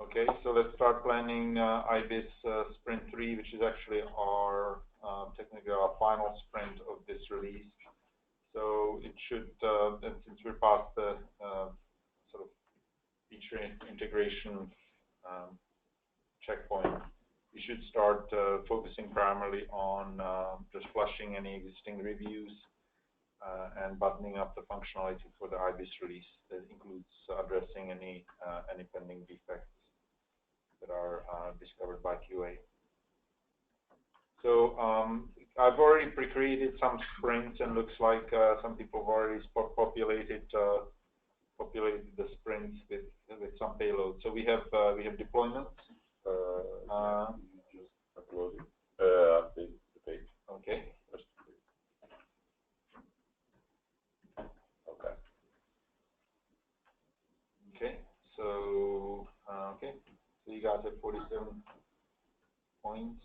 Okay, so let's start planning Ibis Sprint 3, which is actually our technically our final sprint of this release. So it should, and since we're past the sort of feature integration checkpoint, we should start focusing primarily on just flushing any existing reviews and buttoning up the functionality for the Ibis release. That includes addressing any pending defects that are discovered by QA. So I've already pre-created some sprints, and looks like some people have already populated the sprints with some payload. So we have deployments. Just uploading the page. Okay. Okay. Okay. So okay. So you guys have 47 points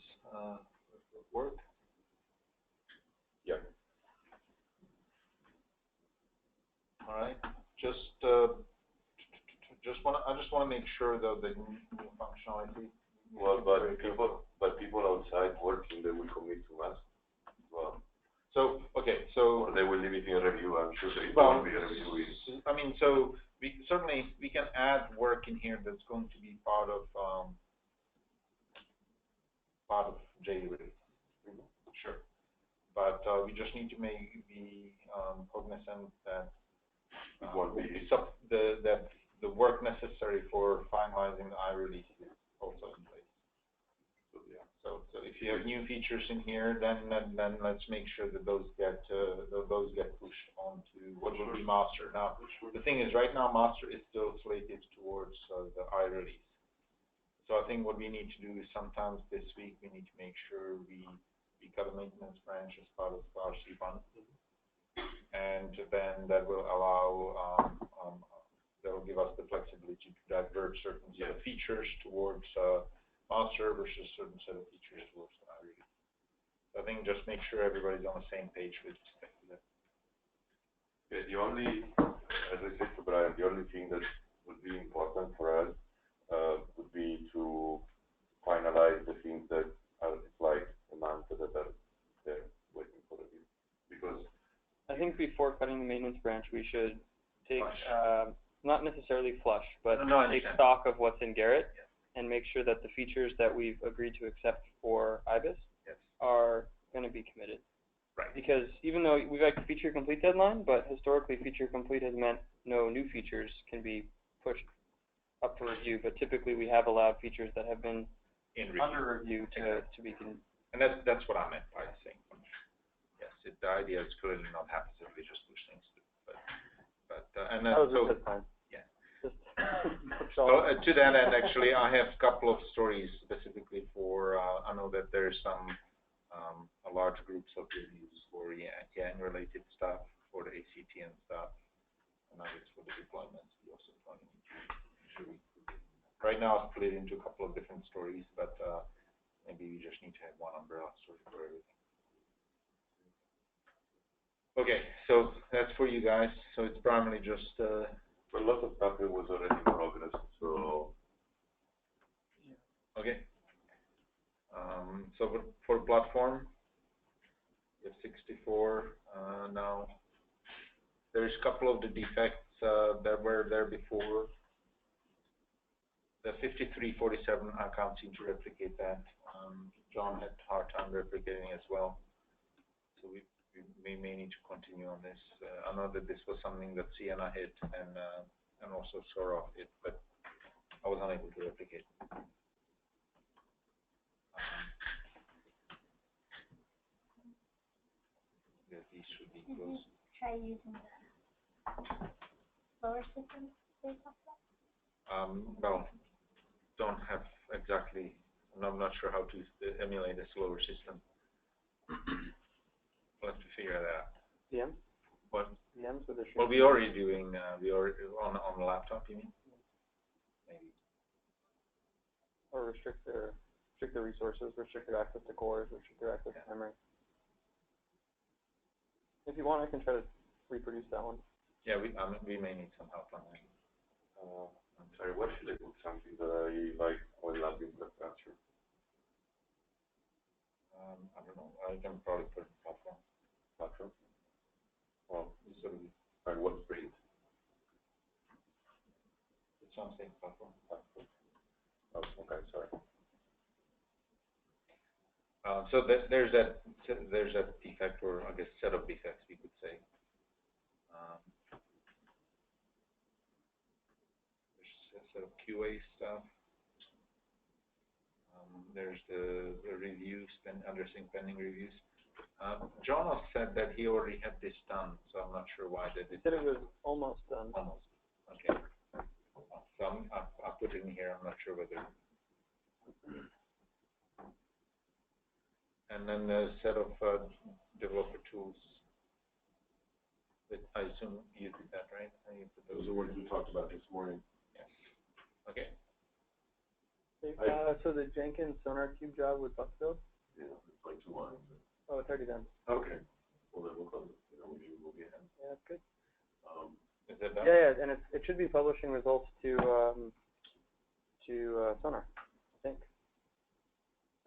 work. Yeah. All right. I just want to make sure though the new functionality. Well, but people outside working, they will commit to us. Well. So okay. So or they will leave it in a review. I'm sure it well, won't be a review. I mean, so we can add work in here that's going to be part of JD release. Sure. But we just need to be cognizant that that the work necessary for finalizing the iRelease is also in place. So yeah. So if you have new features in here, then let's make sure that those get pushed onto what will be master. Now the thing is, right now master is still slated towards the iRelease. So I think what we need to do is sometimes this week we need to make sure we cut a maintenance branch as part of our C1, and then that will allow that will give us the flexibility to divert certain set of features towards master versus certain set of features towards the iRelease. So I think just make sure everybody's on the same page with respect to that. Yeah, the only, as I said to Brian, the only thing that would be important for us would be to finalize the things that are like a month that are there waiting for review. Because I think before cutting the maintenance branch, we should take not necessarily flush, but take stock of what's in Garrett and make sure that the features that we've agreed to accept for Ibis are going to be committed. Right. Because even though we've got the feature complete deadline, but historically feature complete has meant no new features can be pushed up for review. But typically we have allowed features that have been under review to be. And that's what I meant by saying flush. Yes, the idea is clearly not passively just push things through, but and then so. So to that end, actually, I have a couple of stories specifically for. I know that there's some a large groups of reviews for related stuff, for the ACT and stuff, and others for the deployments. We also planning to right now split into a couple of different stories, but maybe we just need to have one umbrella story for everything. Okay, so that's for you guys. So it's primarily just. A lot of stuff was already in progress, so. Okay. So for platform, we have 64 now. There's a couple of the defects that were there before. The 5347, I can't seem to replicate that. John had a hard time replicating as well. So we may need to continue on this. I know that this was something that Sienna hit and also Sorov hit, but I was unable to replicate. These should be close. Try using the lower system based off that? Well, don't have exactly. I'm not sure how to emulate a slower system. We'll have to figure that out. VM? What? VMs with a Well, we're already doing. We already on the laptop. You mean? Maybe. Or restrict their resources, restrict their access to cores, restrict their access to memory. If you want, I can try to reproduce that one. Yeah, we may need some help on that. What should I put something that I like ON.Lab in the transfer? I don't know. I can probably put platform. Platform? Well, and what sprint? It's something platform. Oh, okay, sorry. So there's that defect, or I guess set of defects, we could say. There's a set of QA stuff. There's the reviews, addressing pending reviews. John said that he already had this done, so I'm not sure why they did. He said it was almost done. Almost. Okay. So I put it in here. I'm not sure whether. And then a set of developer tools. That I assume you did that, right? Those are the ones we talked about this morning. Yes. Okay. So the Jenkins Sonar Cube job with bus build? Yeah, it's like 2 lines. Oh, it's already done. Okay. Well, then we'll close it. We'll be ahead. Yeah, that's good. Is that done? Yeah, and it should be publishing results to Sonar, I think.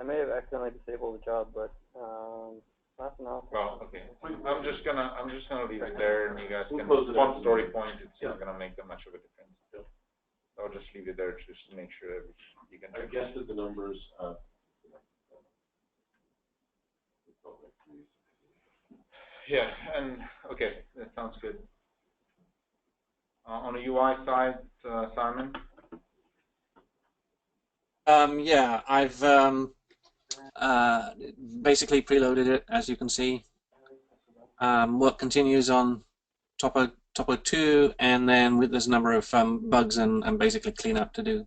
I may have accidentally disabled the job, but that's enough. Well, okay. I'm just gonna leave it there, and you guys can. One story point. It's not gonna make that much of a difference. Yeah. I'll just leave it there just to make sure you can. I guess that the numbers. Yeah, and okay, that sounds good. On the UI side, Simon. Yeah, I've basically preloaded it, as you can see. Work continues on Topo 2, and then there's a number of bugs and basically cleanup to do.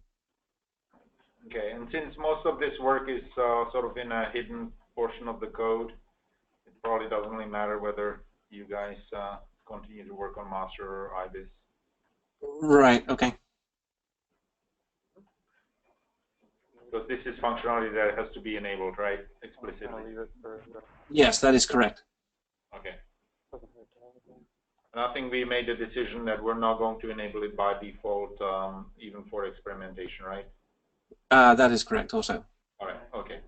Okay, and since most of this work is sort of in a hidden portion of the code, it probably doesn't really matter whether you guys continue to work on master or Ibis. Right, okay. Because this is functionality that has to be enabled, right, explicitly? Yes, that is correct. Okay. And I think we made the decision that we're not going to enable it by default, even for experimentation, right? That is correct also. All right, okay.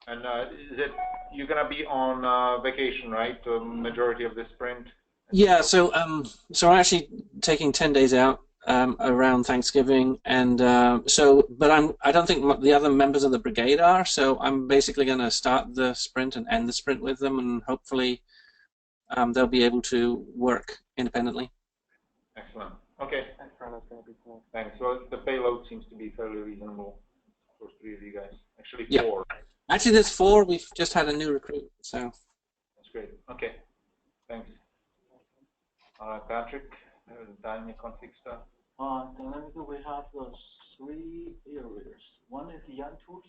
And is it, you're going to be on vacation, right, the majority of the sprint? Yeah, so I'm actually taking 10 days out around Thanksgiving, and but I don't think the other members of the brigade are, so I'm basically going to start the sprint and end the sprint with them, and hopefully they'll be able to work independently. Excellent. Okay. Thanks. Well, the payload seems to be fairly reasonable for 3 of you guys. Actually, 4. Yeah. Actually, there's 4. We've just had a new recruit, so. That's great. Okay. Thanks. Patrick, the dynamic config stuff. Dynamic, we have 3 areas. One is YARN tools.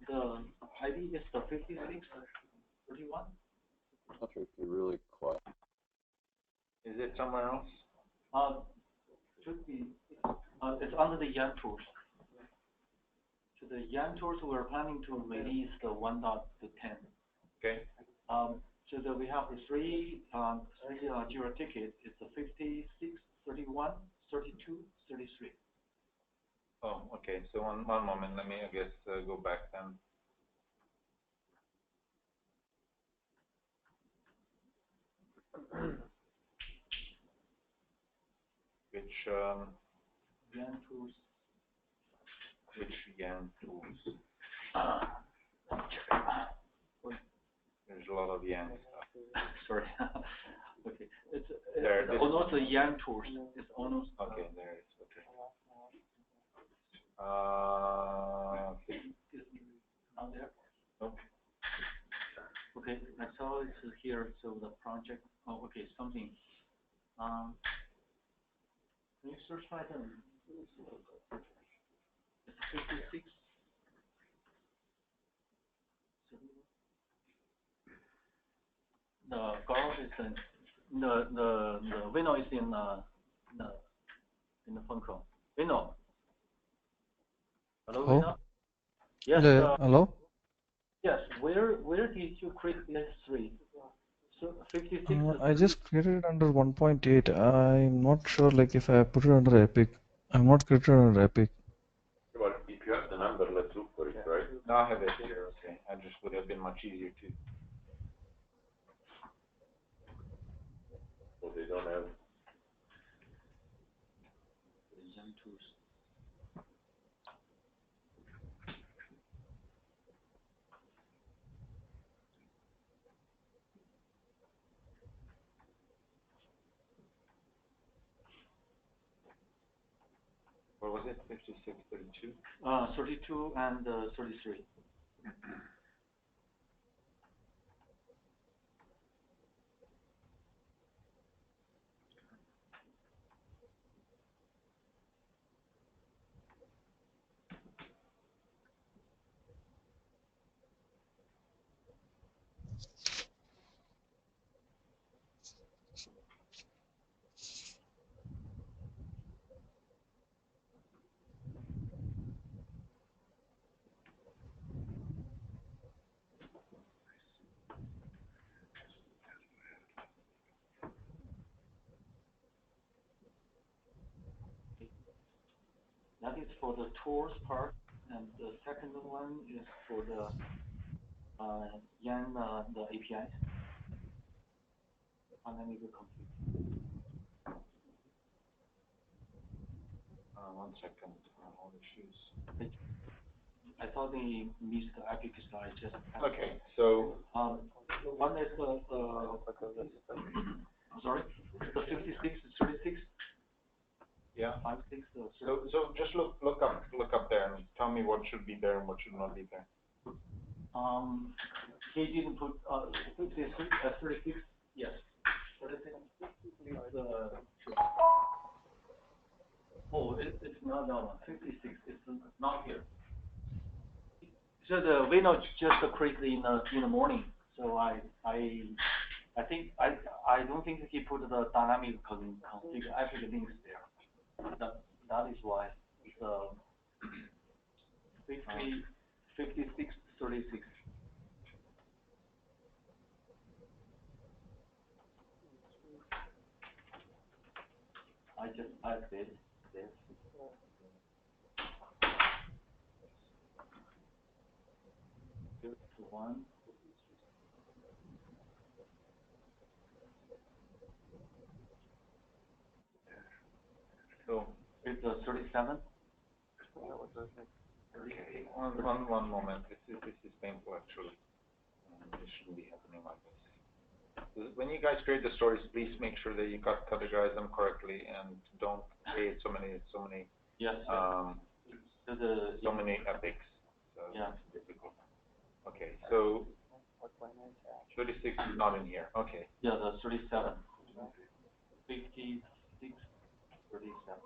The ID is the 5631. Patrick, you're really quiet. Is it somewhere else? Should be. It's under the YARN tools. So the YARN tools we're planning to release the 1.10. Okay. So that we have the 3 Jira tickets. It's the 56, 31, 32, 33. Oh, okay. So one moment. Let me, I guess, go back then. Which YARN tools. Which YARN tools? There's a lot of YARN stuff. Sorry. Okay. It's there. ONOS YARN tools. It's ONOS. Okay, there it is. Okay. Not there. Nope. Okay, I saw it's here. So the project. Oh, okay, something. Can you search by them? It's 56. The girl is in the window is in the function. Window. Hello, window. Yes. Hello. Yes. Where did you create this 3? So 56. I just created it under 1.8. I'm not sure like if I put it under Epic. I'm not created under Epic. Well, if you have the number, let's look for it, right? No, I have it here, okay. I just would have been much easier to. So they don't have. What was it? 56, 32? 32 and 33. That is for the tools part, and the second one is for the Yan the APIs. And then it will complete. 1 second. All the shoes. I thought they missed the Epic slide. Just okay. So one is sorry, the 56 is 36. Yeah. 56. So just look up there and tell me what should be there and what should not be there. He didn't put 36. Yes. 36 is oh, it's not that one. 56 is not here. So the window just created in the morning. So I think I don't think he put the dynamic config Epic links there. That is why it's 56 36. I just added this. Two to 1. So it's 37. Okay. One moment. This is painful actually. This shouldn't be happening like this. When you guys create the stories, please make sure that you categorize them correctly and don't create so many. Yes. So many epics. So yeah. It's difficult. Okay. So 36 is not in here. Okay. Yeah, the 37. 56, 37.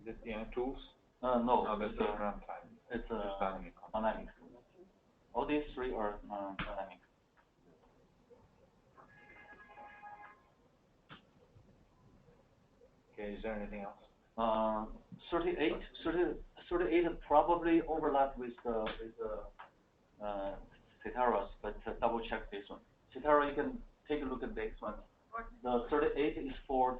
Is it the tools? No. No, that's the runtime. It's dynamic. All these three are dynamic. Okay, is there anything else? 38 probably overlap with Citaros, but double check this one. Citaro, you can take a look at this one. The 38 is for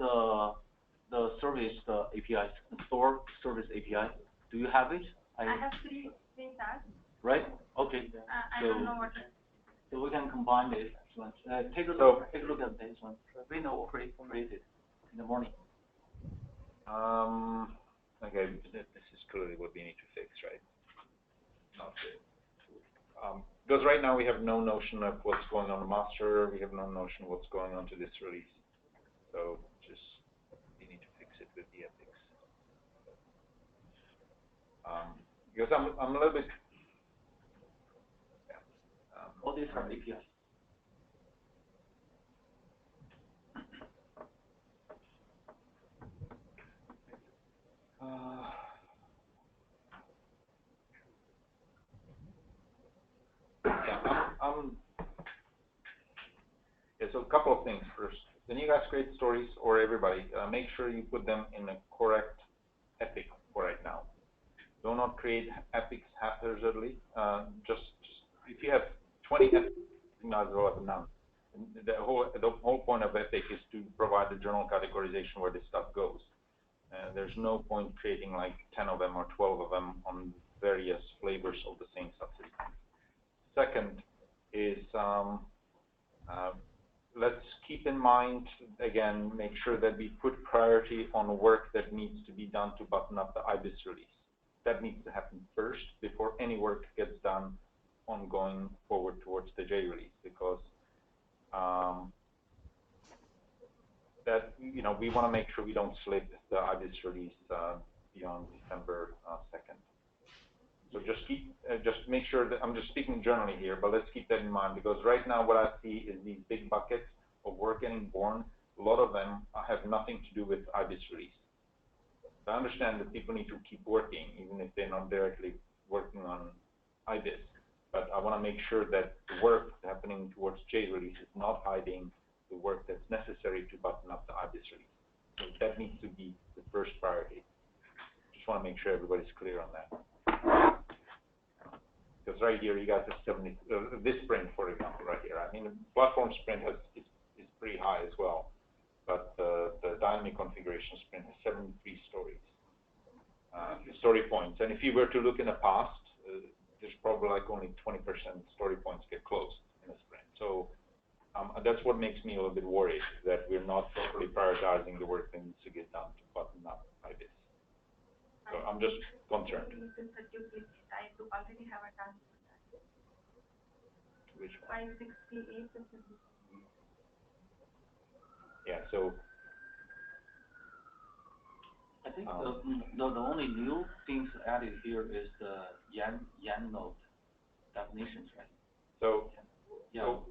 the service API, store service API. Do you have it? I have three tasks. Right? Okay. I don't know what. So we can combine this one. Take a look at this one. We know created in the morning. Okay, this is clearly what we need to fix, right? Because right now we have no notion of what's going on the master, we have no notion what's going on to this release. So just we need to fix it with the epics. Because I'm a little bit. All these are APIs. Yeah, so a couple of things first. Then you guys create stories, or everybody, make sure you put them in a correct epic for right now. Do not create epics haphazardly. Just if you have 20 epics, you might as well have none. The whole point of epic is to provide the journal categorization where this stuff goes. There's no point creating like 10 of them or 12 of them on various flavors of the same subsystem. Second is let's keep in mind, again, make sure that we put priority on work that needs to be done to button up the Ibis release. That needs to happen first before any work gets done on going forward towards the J release, because that, you know, we want to make sure we don't slip the Ibis release beyond December 2nd. So just make sure that, I'm just speaking generally here, but let's keep that in mind, because right now what I see is these big buckets of work getting born. A lot of them have nothing to do with Ibis release. So I understand that people need to keep working, even if they're not directly working on Ibis. But I want to make sure that the work happening towards J release is not hiding the work that's necessary to button up the Ibis release. So that needs to be the first priority. Just want to make sure everybody's clear on that. Because right here, you guys have 70, this sprint, for example, right here. I mean, the platform sprint is pretty high as well. But the dynamic configuration sprint has 73 stories, story points. And if you were to look in the past, there's probably like only 20% story points get closed in a sprint. So that's what makes me a little bit worried, that we're not properly prioritizing the work that needs to get done to button up like this. So I'm just concerned. I do already have a task for that. Which one? 568. Yeah, so I think the only new things added here is the YAN node definitions, right? So, yeah. So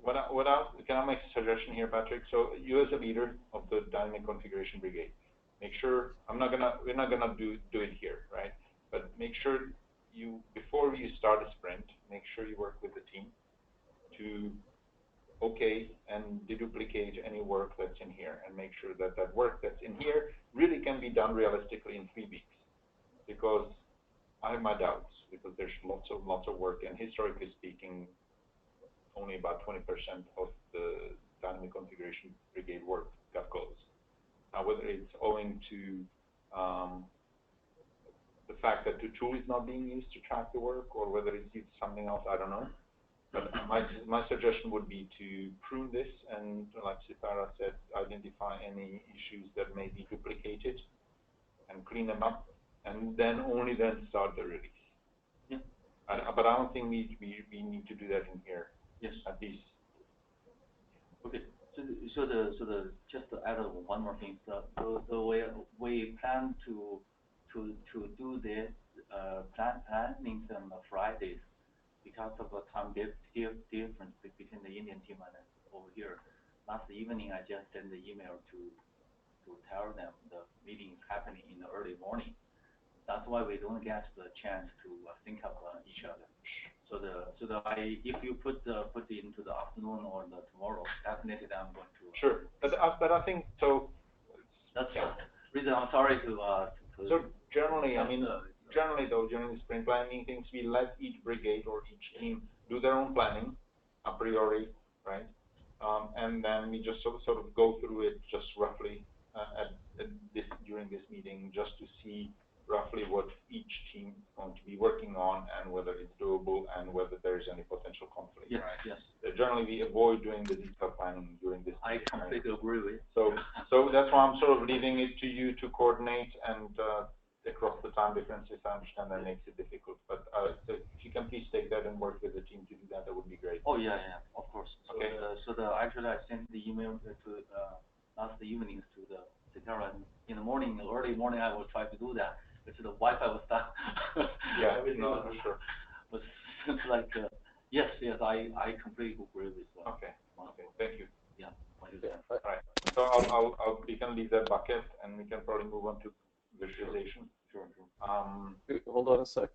can I make a suggestion here, Patrick? So you as a leader of the dynamic configuration brigade, make sure, we're not gonna do it here, right? But make sure you, before you start a sprint, make sure you work with the team to okay and deduplicate any work that's in here, and make sure that that work that's in here really can be done realistically in 3 weeks. Because I have my doubts, because there's lots of work, and historically speaking, only about 20% of the dynamic configuration brigade work got closed. Now, whether it's owing to the fact that the tool is not being used to track the work, or whether it's used something else, I don't know. But my suggestion would be to prune this, and like Sitara said, identify any issues that may be duplicated and clean them up, and then only then start the release. Yeah. But I don't think we need to do that in here. Yes. At least. Okay. So just to add one more thing. The way we plan to do this planning on Fridays, because of the time difference between the Indian team and over here. Last evening, I just sent the email to tell them the meeting is happening in the early morning. That's why we don't get the chance to think of each other. So if you put it into the afternoon or the tomorrow, definitely I'm going to. Sure, but I think so. That's the reason I'm sorry to. So generally, I mean. Generally, though, during the sprint planning things, we let each brigade or each team do their own planning a priori, right? And then we just sort of go through it just roughly during this meeting, just to see roughly what each team is going to be working on, and whether it's doable, and whether there's any potential conflict. Yes, right? Yes. Generally, we avoid doing the detailed planning during this. I completely agree with. So that's why I'm sort of leaving it to you to coordinate, and across the time differences, I understand that makes it difficult. But so if you can please take that and work with the team to do that, that would be great. Oh yeah, of course. So okay. Actually I sent the email to last evening to the Sitara. In the morning, early morning, I will try to do that. But the Wi-Fi was down. Yeah, no, sure. But it's like yes, I completely agree with that. Okay, thank you. Yeah. All right. So we can leave that bucket, and we can probably move on to visualization. Sure. Hold on a sec.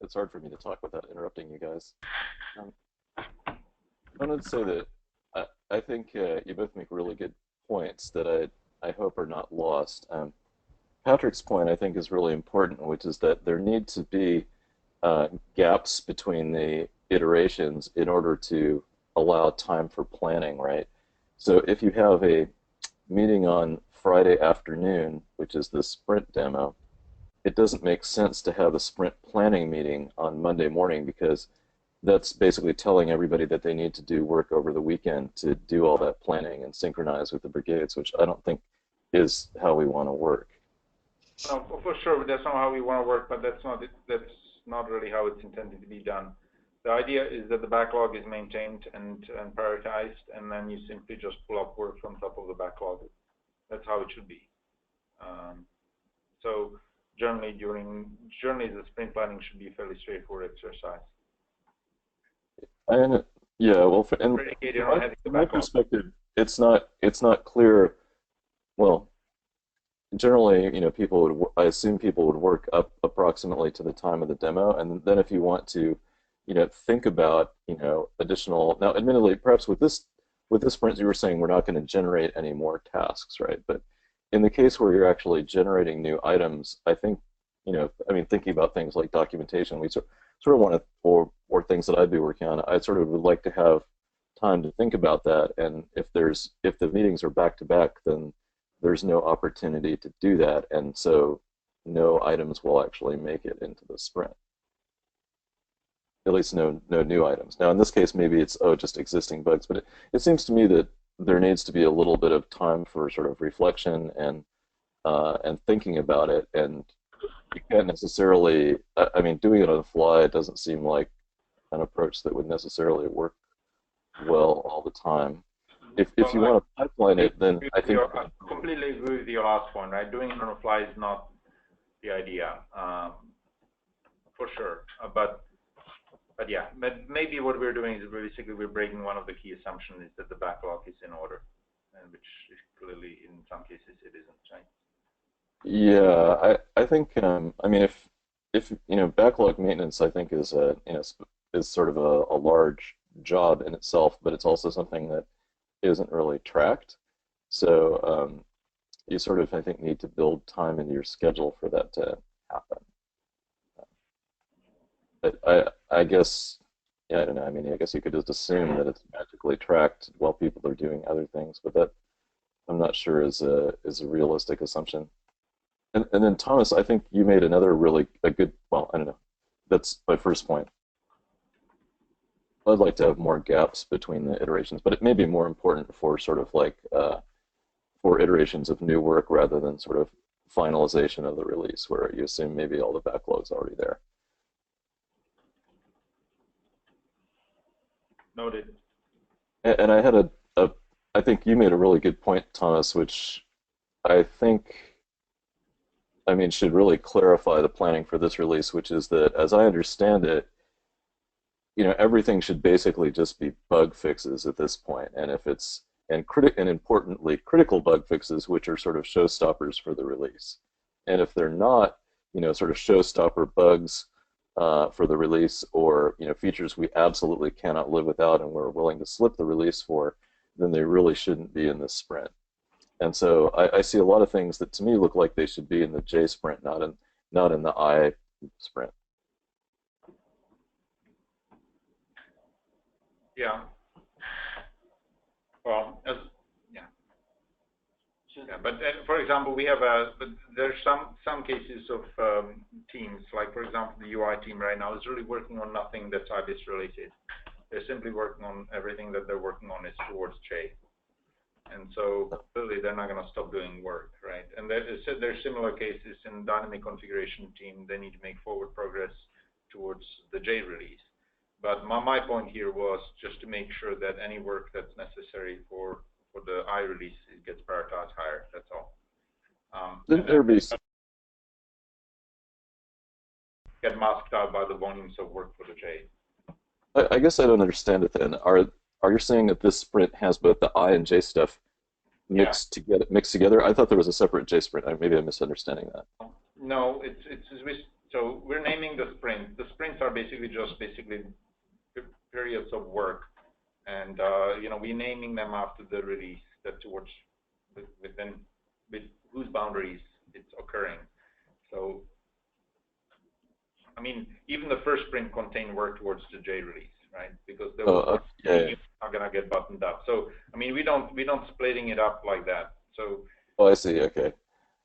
It's hard for me to talk without interrupting you guys. I wanted to say that I think you both make really good points that I hope are not lost. Patrick's point, I think, is really important, which is that there need to be gaps between the iterations in order to allow time for planning, right? So if you have a meeting on Friday afternoon, which is the sprint demo, it doesn't make sense to have a sprint planning meeting on Monday morning because that's basically telling everybody that they need to do work over the weekend to do all that planning and synchronize with the brigades, which I don't think is how we want to work. No, for sure, that's not how we want to work, but that's not really how it's intended to be done. The idea is that the backlog is maintained and prioritized, and then you simply just pull up work from top of the backlog. That's how it should be. So generally, the sprint planning should be a fairly straightforward exercise. And yeah, well, from my perspective, it's not clear. Well, generally, I assume people would work up approximately to the time of the demo, and then if you want to, think about, additional. Now, admittedly, perhaps with this sprint, you were saying we're not going to generate any more tasks, right? But in the case where you're actually generating new items, I think, thinking about things like documentation, we sort of want to, or things that I'd be working on, I sort of would like to have time to think about that. And if the meetings are back to back, then there's no opportunity to do that, and so no items will actually make it into the sprint. At least no new items. Now in this case, maybe it's just existing bugs, but it seems to me that there needs to be a little bit of time for sort of reflection and thinking about it, and you can't necessarily. Doing it on the fly doesn't seem like an approach that would necessarily work well all the time. If you want to pipeline it, then I think I completely agree with your last point, right? Doing it on the fly is not the idea, for sure. But yeah, maybe what we're doing is basically we're breaking one of the key assumptions is that the backlog is in order, and which is clearly in some cases it isn't, right? Yeah, I think if backlog maintenance, I think is sort of a large job in itself, but it's also something that isn't really tracked. So you sort of, I think, need to build time into your schedule for that to happen. But I guess, yeah, I don't know. I guess you could just assume that it's magically tracked while people are doing other things, but that I'm not sure is a realistic assumption. And then Thomas, I think you made another good. Well, I don't know. That's my first point. I'd like to have more gaps between the iterations, but it may be more important for sort of like for iterations of new work rather than sort of finalization of the release, where you assume maybe all the backlog's already there. Noted. And I had I think you made a really good point, Thomas, which I think, should really clarify the planning for this release, which is that, as I understand it, everything should basically just be bug fixes at this point, and if it's and importantly critical bug fixes, which are sort of showstoppers for the release. And if they're not, sort of showstopper bugs for the release, or features we absolutely cannot live without and we're willing to slip the release for, then they really shouldn't be in the sprint. And so I see a lot of things that to me look like they should be in the J sprint, not in the I sprint. Yeah. Well, but for example, we have there's some cases of teams, like for example the UI team right now is really working on nothing that's Ibis related. They're simply working on everything that they're working on is towards J, and so clearly they're not going to stop doing work, right? And there's similar cases in dynamic configuration team. They need to make forward progress towards the J release. But my point here was just to make sure that any work that's necessary for the I release, it gets prioritized higher. That's all. Get masked out by the volumes of work for the J. I guess I don't understand it then. Are you saying that this sprint has both the I and J stuff mixed together? I thought there was a separate J sprint. Maybe I'm misunderstanding that. No, so we're naming the sprint. The sprints are basically periods of work, and we're naming them after the release that towards within with whose boundaries it's occurring. So, I mean, even the first sprint contained work towards the J release, right? Because there was not gonna get buttoned up. So, I mean, we don't splitting it up like that. So. Oh, I see. Okay.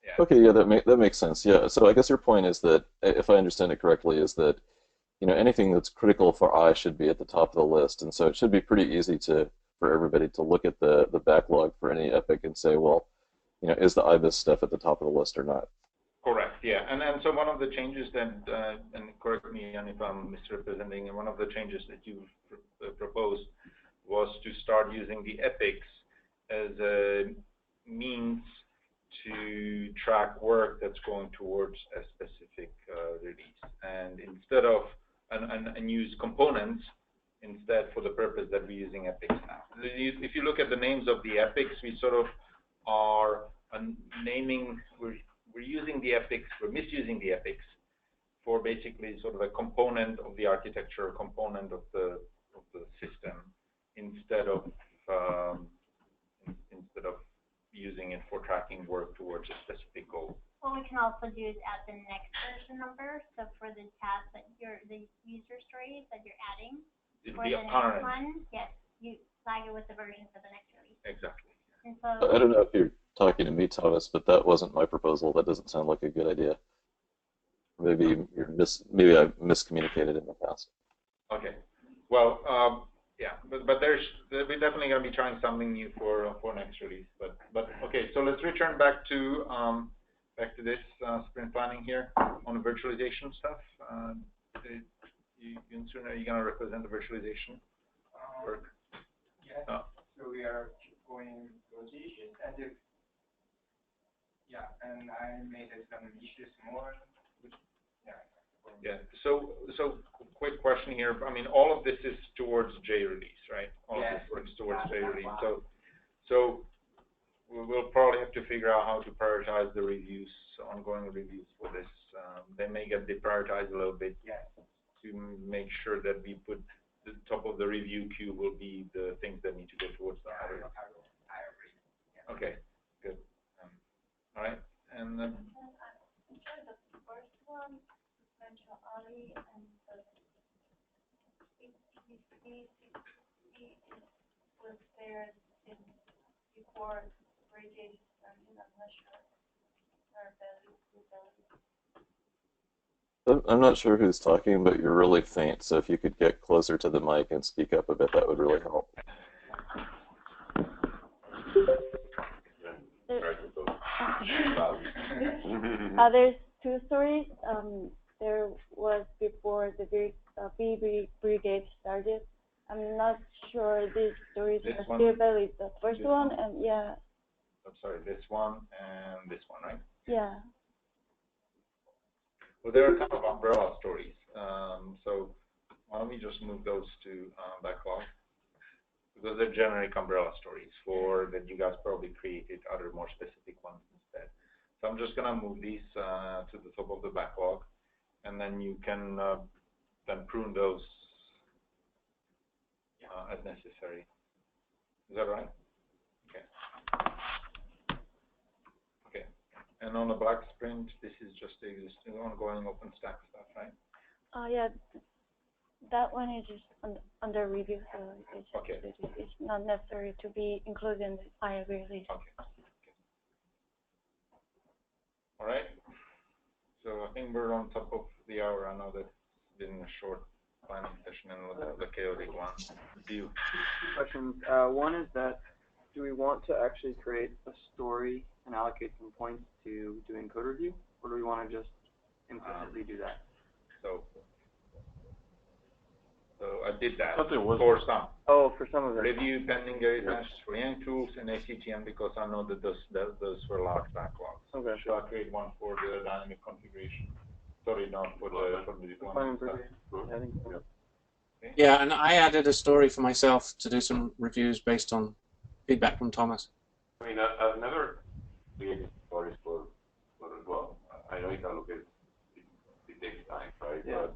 Yeah. Okay. Yeah, that makes sense. Yeah. So I guess your point is that, if I understand it correctly, is that anything that's critical for I should be at the top of the list, and so it should be pretty easy for everybody to look at the backlog for any epic and say, well, is the Ibis stuff at the top of the list or not? Correct. Yeah. And so one of the changes that, and correct me if I'm misrepresenting, and one of the changes that you proposed was to start using the epics as a means to track work that's going towards a specific release, and instead of and use components instead for the purpose that we're using epics now. If you look at the names of the epics, we sort of are naming, we're using the epics, we're misusing the epics for basically sort of a component of the architecture, a component of the system, instead of using it for tracking work towards a specific goal. What we can also do is add the next version number. So for the tabs that the user stories that you're adding, It'll for be the apparent. next one, yes, you flag it with the version for the next release. Exactly. And so I don't know if you're talking to me, Thomas, but that wasn't my proposal. That doesn't sound like a good idea. Maybe maybe I miscommunicated in the past. Okay. Well, yeah, but we're definitely going to be trying something new for next release. But okay, so let's return back to this sprint planning here on the virtualization stuff. Yunsun, are you going to represent the virtualization work? Yes. So we are going virtualization, and and I made some issues more. Yeah. So quick question here. I mean, all of this is towards J release, right? All of this works towards J release. So we'll probably have to figure out how to prioritize the reviews, ongoing reviews for this. They may get deprioritized a little bit to make sure that we put the top of the review queue will be the things that need to go towards the higher. Okay. Good. All right. And then. Was there before Brigade started? I'm not sure. I'm not sure who's talking, but you're really faint, so if you could get closer to the mic and speak up a bit, that would really help. There's two stories. There was before the B Brigade started. I'm not sure these stories are still valid. The first one, and yeah. I'm sorry, this one and this one, right? Yeah. Well, there are kind of umbrella stories. So why don't we just move those to backlog? Because they're generic umbrella stories for that you guys probably created other more specific ones instead. So I'm just gonna move these to the top of the backlog, and then you can then prune those as necessary. Is that right? Okay. Okay. And on the black sprint, this is just the existing ongoing OpenStack stuff, right? Yeah. That one is just under review, so it's not necessary to be included in the final release. Okay. All right. So I think we're on top of the hour. I know that it's been a short planning session and the chaotic one. Two questions. One is that, do we want to actually create a story and allocate some points to doing code review, or do we want to just implicitly do that? So I did that for some. Oh, for some of them. Review pending Gary matches for Yang tools and ACTM, because I know that those were large backlogs. Okay. So I create one for the dynamic configuration. Sorry, not for the one. I think so. Okay. Yeah, and I added a story for myself to do some reviews based on feedback from Thomas. I mean, I've never created stories for well, I know it takes time, right? Yeah.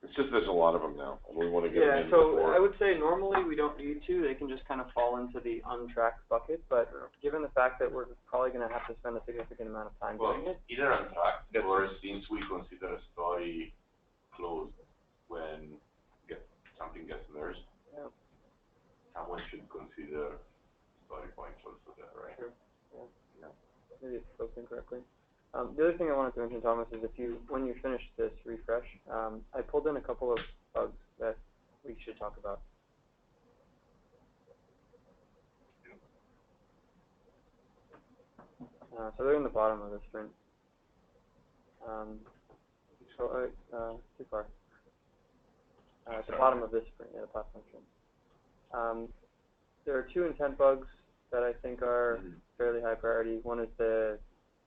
But It's just there's a lot of them now, and we want to get them in so before. I would say normally we don't need to. They can just kind of fall into the untracked bucket, but given the fact that we're probably going to have to spend a significant amount of time doing it. Either untracked or since we consider a story closed when something gets merged, someone should consider story points also there, right? Sure. Yeah. Maybe it's spoken correctly. The other thing I wanted to mention, Thomas, is when you finish this refresh, I pulled in a couple of bugs that we should talk about. So they're in the bottom of the sprint. Too far. At the bottom of this sprint, the platform sprint. There are two intent bugs that I think are fairly high priority. One is the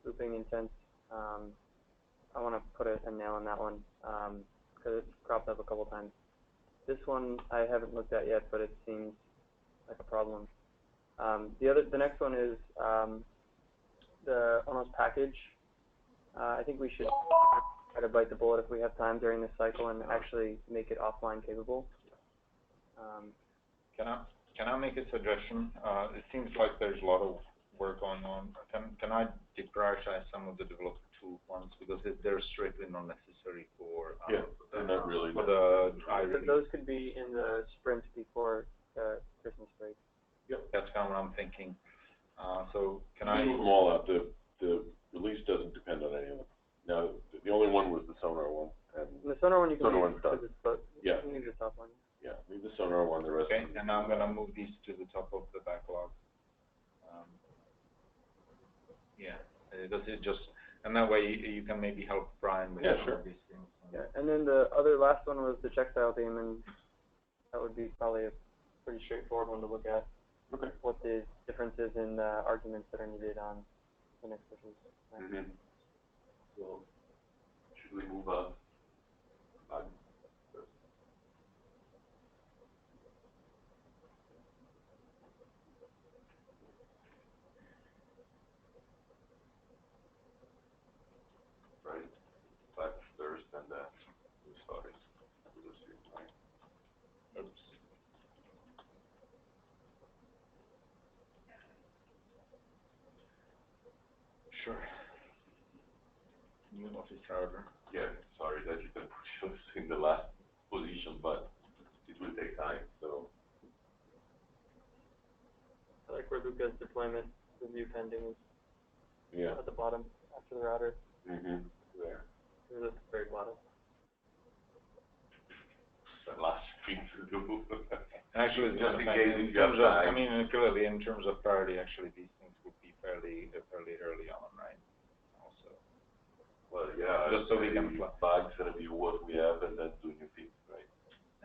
looping intent. I want to put a nail on that one because it's cropped up a couple times. This one I haven't looked at yet, but it seems like a problem. The next one is the ONOS package. I think we should try to bite the bullet if we have time during this cycle and actually make it offline capable. Can I make a suggestion? It seems like there's a lot of work going on. Can I deprioritize some of the developer tool ones because they're strictly not necessary for not really for the Those could be in the sprint before Christmas break. Yep, that's kind of what I'm thinking. So can I move them all out? The release doesn't depend on any of them. Now the only one was the sonar one, and the sonar one you can leave because it's but yeah. You can leave the top one. Yeah, leave the sonar one. The rest. Okay, and I'm gonna move these to the top of the backlog. Does it just, and that way you can maybe help Brian with sure. these things. Yeah, and then the last one was the check style theme, and that would be probably a pretty straightforward one to look at. Okay. What the differences in arguments that are needed on the next version. So, should we move on? And new stories. Oops. Sure. New office router. Yeah, sorry that you can put us in the last position, but it will take time. So. I like where Luca's deployment review pending is at the bottom after the router. There. It looks very bottom. The last thing to do. Actually, just in case if you have time. I mean, clearly, in terms of priority, actually, these things would be fairly early on, right? Also. Well, yeah. Just so we can bugs, review what we have, and then do new things, right?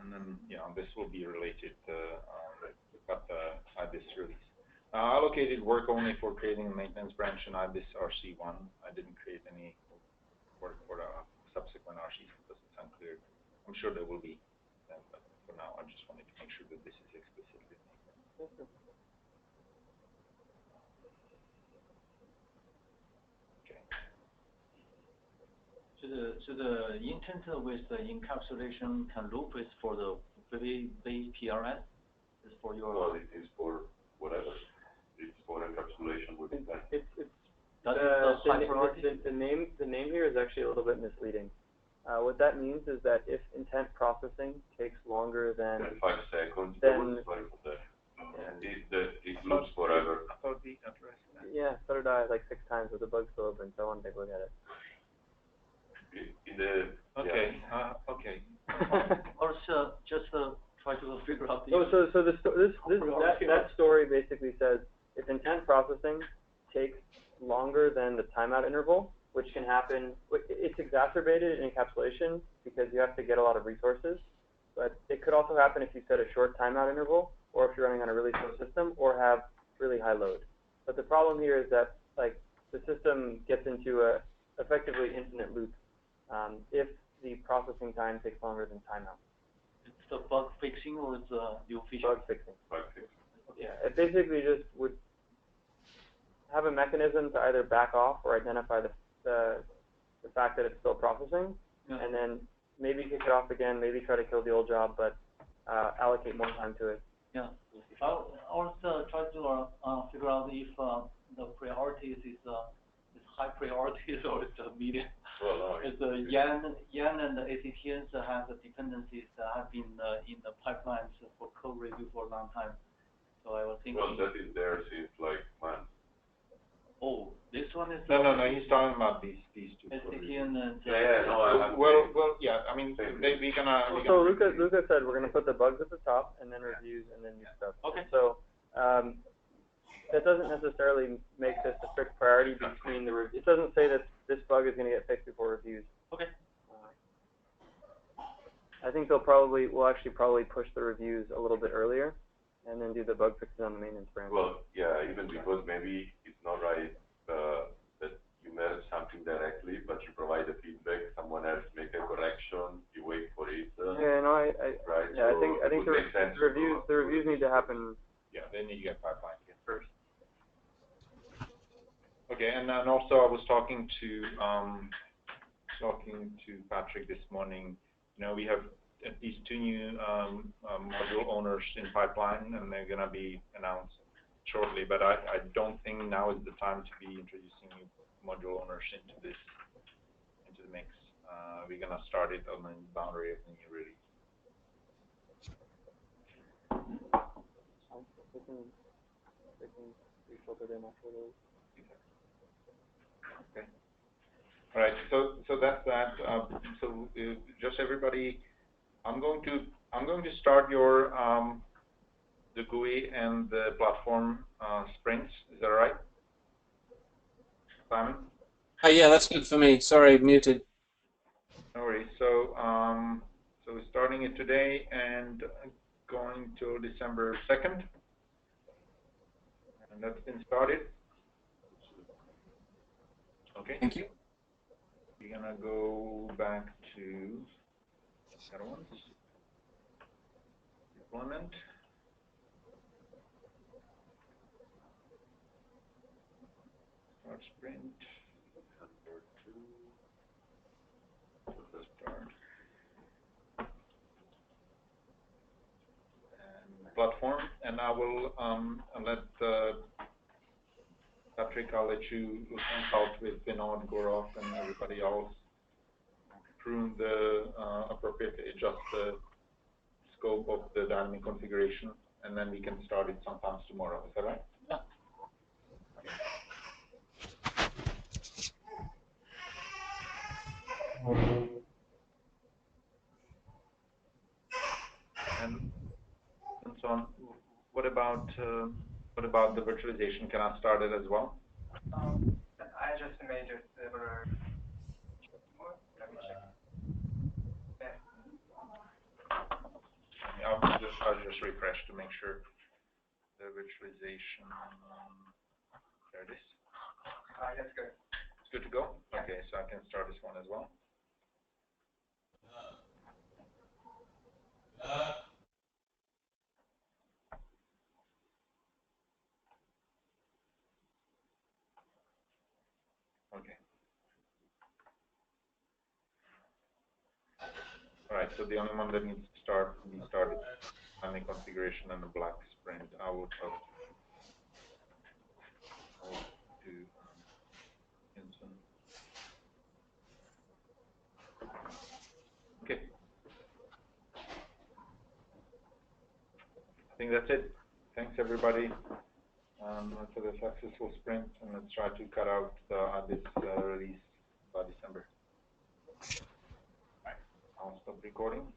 And then, this will be related to cut the Ibis release. Allocated work only for creating a maintenance branch in Ibis RC1. I didn't create any work for the subsequent RCs because it's unclear. I'm sure there will be, but for now, I just wanted to make sure that this is explicitly made. Okay. So the intent with the encapsulation can loop is for the base PRS? Is for your... Well, it is for whatever. It's for encapsulation with intent. The name here is actually a little bit misleading. What that means is that if intent processing takes longer than 5 seconds, then it loops forever. Yeah, so did I, like 6 times with the bug still open, so I want to take a look at it. Okay. Also, just try to figure out the... So that story basically says if intent processing takes longer than the timeout interval, which can happen, it's exacerbated in encapsulation because you have to get a lot of resources, but it could also happen if you set a short timeout interval, or if you're running on a really slow system, or have really high load. But the problem here is that the system gets into a effectively infinite loop if the processing time takes longer than timeout. It's the bug fixing or it's the new feature? Bug fixing. Yeah, it basically just would have a mechanism to either back off or identify the fact that it's still processing, and then maybe kick it off again, maybe try to kill the old job, but allocate more time to it. Yeah. I'll also try to figure out if the priorities is high priorities or it's medium. Well, no, it's Yan and the ACTNs have the dependencies that have been in the pipelines for code review for a long time. So I was thinking. Well, that is there since like months. Oh, this one is. No. He's talking about these two. ACTN and. Well, yeah. I mean, we gonna. So Luca said we're gonna put the bugs at the top and then reviews and then new stuff. Okay. So that doesn't necessarily make this a strict priority between the reviews. It doesn't say that this bug is going to get fixed before reviews. Okay. I think we'll actually probably push the reviews a little bit earlier, and then do the bug fixes on the maintenance branch. Well, yeah, even because maybe it's not right that you merge something directly, but you provide the feedback, someone else make a correction, you wait for it. Yeah, no, right. Yeah, so I think the reviews need to happen. Yeah, they need to get pipeline first. Okay, and then also I was talking to Patrick this morning. You know, we have at least 2 new module owners in pipeline, and they're gonna be announced shortly. But I don't think now is the time to be introducing new module owners into the mix. We're gonna start it on the boundary of the new release. Okay. All right. So that's that. Just everybody, I'm going to start your the GUI and the platform sprints. Is that all right, Simon? Yeah, that's good for me. Sorry, muted. No worries. So we're starting it today and going till December 2nd, and that's been started. Okay. Thank you. We're gonna go back to other ones. Deployment. Start sprint. Start. And platform. And I will let Patrick, I'll let you consult with Vinod, Gaurav, and everybody else, prune the appropriately adjust the scope of the dynamic configuration, and then we can start it sometimes tomorrow. Is that right? Yeah. And so on. What about the virtualization? Can I start it as well? I just made it several. Let me check. I'll just refresh to make sure the virtualization. There it is. That's good. It's good to go. Yeah. Okay, so I can start this one as well. Okay. All right, so the only one that needs to be started on the configuration and the black sprint. I will do Instant. Okay. I think that's it. Thanks everybody for the successful sprint, and let's try to cut out the Ibis release by December. All right, I'll stop recording.